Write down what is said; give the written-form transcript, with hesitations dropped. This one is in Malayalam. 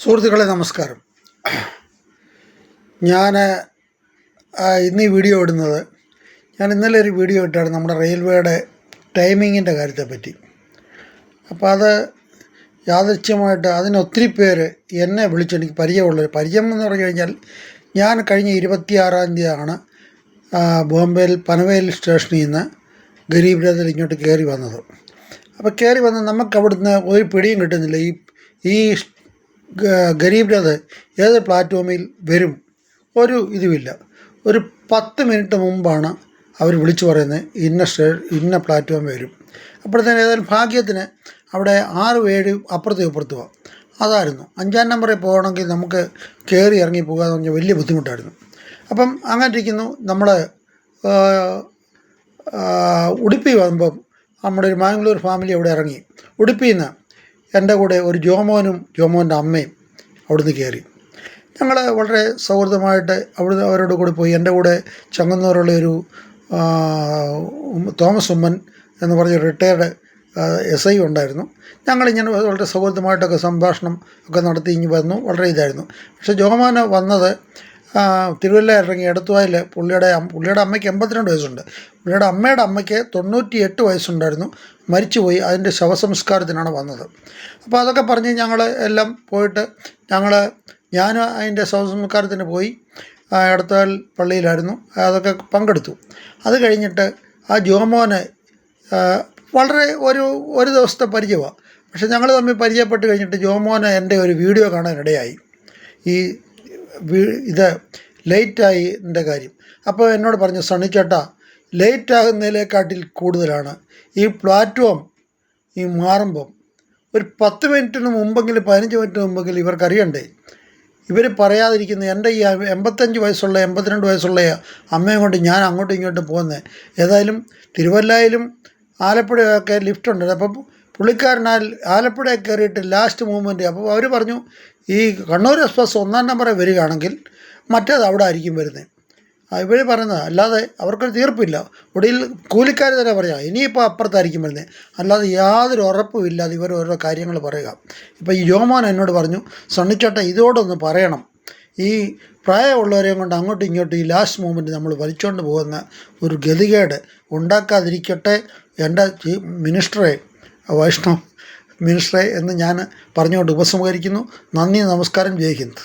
സുഹൃത്തുക്കളെ നമസ്കാരം. ഞാൻ ഇന്ന് ഈ വീഡിയോ ഇടുന്നത്, ഞാൻ ഇന്നലെ ഒരു വീഡിയോ ഇട്ടാണ് നമ്മുടെ റെയിൽവേയുടെ ടൈമിങ്ങിൻ്റെ കാര്യത്തെപ്പറ്റി. അപ്പോൾ അത് യാദൃച്ഛ്യമായിട്ട് അതിനൊത്തിരി പേര് എന്നെ വിളിച്ച് എനിക്ക് പരിചയം എന്ന് പറഞ്ഞു കഴിഞ്ഞാൽ, ഞാൻ കഴിഞ്ഞ 26-ാം തീയതിയാണ് ബോംബെയിൽ പനവേൽ സ്റ്റേഷനിൽ നിന്ന് ഗരീബ് രഥിൽ ഇങ്ങോട്ട് കയറി വന്നത്. അപ്പോൾ കയറി വന്ന് നമുക്ക് അവിടുന്ന് ഒരു പിടിയും കിട്ടുന്നില്ല. ഈ ഗരീബ് രഥ് ഏത് പ്ലാറ്റ്ഫോമിൽ വരും ഒരു ഇതുമില്ല. ഒരു 10 മിനിറ്റ് മുമ്പാണ് അവർ വിളിച്ചു പറയുന്നത് ഇന്ന പ്ലാറ്റ്ഫോം വരും. അപ്പോഴത്തേന് ഏതായാലും ഭാഗ്യത്തിന് അവിടെ 6-7 അപ്പുറത്തും ഇപ്പുറത്തും അതായിരുന്നു. 5-ാം നമ്പറിൽ പോകണമെങ്കിൽ നമുക്ക് കയറി ഇറങ്ങി പോകാമെന്ന് പറഞ്ഞാൽ വലിയ ബുദ്ധിമുട്ടായിരുന്നു. അപ്പം അങ്ങനെ ഇരിക്കുന്നു. നമ്മൾ ഉടുപ്പി വരുമ്പം നമ്മുടെ ഒരു മാംഗ്ലൂർ ഫാമിലി അവിടെ ഇറങ്ങി. ഉടുപ്പിയിൽ നിന്ന് എൻ്റെ കൂടെ ഒരു ജോമോൻ്റെ അമ്മയും അവിടുന്ന് കയറി. ഞങ്ങൾ വളരെ സൗഹൃദമായിട്ട് അവരോട് കൂടി പോയി. എൻ്റെ കൂടെ ചങ്ങന്നൂരുള്ള ഒരു തോമസ് ഉമ്മൻ എന്ന് പറഞ്ഞ റിട്ടയർഡ് SI ഉണ്ടായിരുന്നു. ഞങ്ങളിങ്ങനെ വളരെ സൗഹൃദമായിട്ടൊക്കെ സംഭാഷണം ഒക്കെ നടത്തി ഇങ്ങ് വന്നു. വളരെ ഇതായിരുന്നു. പക്ഷേ ജോമോന് വന്നത് തിരുവല്ല ഇറങ്ങി എടത്തുവായിൽ പുള്ളിയുടെ അമ്മയ്ക്ക് 82 വയസ്സുണ്ട്. പുള്ളിയുടെ അമ്മയുടെ അമ്മയ്ക്ക് 98 വയസ്സുണ്ടായിരുന്നു. മരിച്ചുപോയി. അതിൻ്റെ ശവസംസ്കാരത്തിനാണ് വന്നത്. അപ്പോൾ അതൊക്കെ പറഞ്ഞ് ഞങ്ങൾ എല്ലാം പോയിട്ട് ഞാനും അതിൻ്റെ ശവസംസ്കാരത്തിന് പോയി. എടത്തുവാൽ പള്ളിയിലായിരുന്നു. അതൊക്കെ പങ്കെടുത്തു. അത് കഴിഞ്ഞിട്ട് ആ ജോമോന് വളരെ ഒരു ദിവസത്തെ പരിചയമാണ്. പക്ഷെ ഞങ്ങൾ തമ്മിൽ പരിചയപ്പെട്ട് കഴിഞ്ഞിട്ട് ജോമോന് എൻ്റെ ഒരു വീഡിയോ കാണാനിടയായി. ഇത് ലേറ്റായി എൻ്റെ കാര്യം. അപ്പോൾ എന്നോട് പറഞ്ഞു, സണ്ണിച്ചേട്ടാ, ലേറ്റാകുന്നതിലേക്കാട്ടിൽ കൂടുതലാണ് ഈ പ്ലാറ്റ്ഫോം മാറുമ്പം ഒരു 10 മിനിറ്റിന് മുമ്പെങ്കിലും 15 മിനിറ്റ് മുമ്പെങ്കിലും ഇവർക്കറിയണ്ടേ. ഇവർ പറയാതിരിക്കുന്ന എൻ്റെ ഈ 85 വയസ്സുള്ള 82 വയസ്സുള്ള അമ്മയും കൊണ്ട് ഞാൻ അങ്ങോട്ടും ഇങ്ങോട്ടും പോകുന്നത്. ഏതായാലും തിരുവല്ലയിലും ആലപ്പുഴയൊക്കെ ലിഫ്റ്റ് ഉണ്ട്. അപ്പം പുള്ളിക്കാരനാൽ ആലപ്പുഴയിൽ കയറിയിട്ട് ലാസ്റ്റ് മൂവ്മെൻറ്റ്. അപ്പോൾ അവർ പറഞ്ഞു, ഈ കണ്ണൂർ എക്സ്പ്രസ് 1-ാം നമ്പറിൽ വരികയാണെങ്കിൽ മറ്റേത് അവിടെ ആയിരിക്കും വരുന്നത്. ഇവർ പറയുന്നത്. അല്ലാതെ അവർക്കൊരു തീർപ്പില്ല. ഒടുവിൽ കൂലിക്കാർ തന്നെ പറയാം, ഇനിയിപ്പോൾ അപ്പുറത്തായിരിക്കും വരുന്നത്. അല്ലാതെ യാതൊരു ഉറപ്പും ഇല്ലാതെ ഇവർ ഓരോ കാര്യങ്ങൾ പറയുക. ഇപ്പോൾ ഈ ജോമോൻ എന്നോട് പറഞ്ഞു, സണ്ണിച്ചേട്ട ഇതോടൊന്ന് പറയണം, ഈ പ്രായമുള്ളവരെയും കൊണ്ട് അങ്ങോട്ടും ഇങ്ങോട്ടും ഈ ലാസ്റ്റ് മൂമെൻറ്റ് നമ്മൾ വലിച്ചുകൊണ്ട് പോകുന്ന ഒരു ഗതികേട് ഉണ്ടാക്കാതിരിക്കട്ടെ എൻ്റെ മിനിസ്റ്ററെ, വൈഷ്ണവ് മിനിസ്റ്ററെ എന്ന് ഞാൻ പറഞ്ഞുകൊണ്ട് ഉപസംഹരിക്കുന്നു. നന്ദി, നമസ്കാരം, ജയ് ഹിന്ദ്.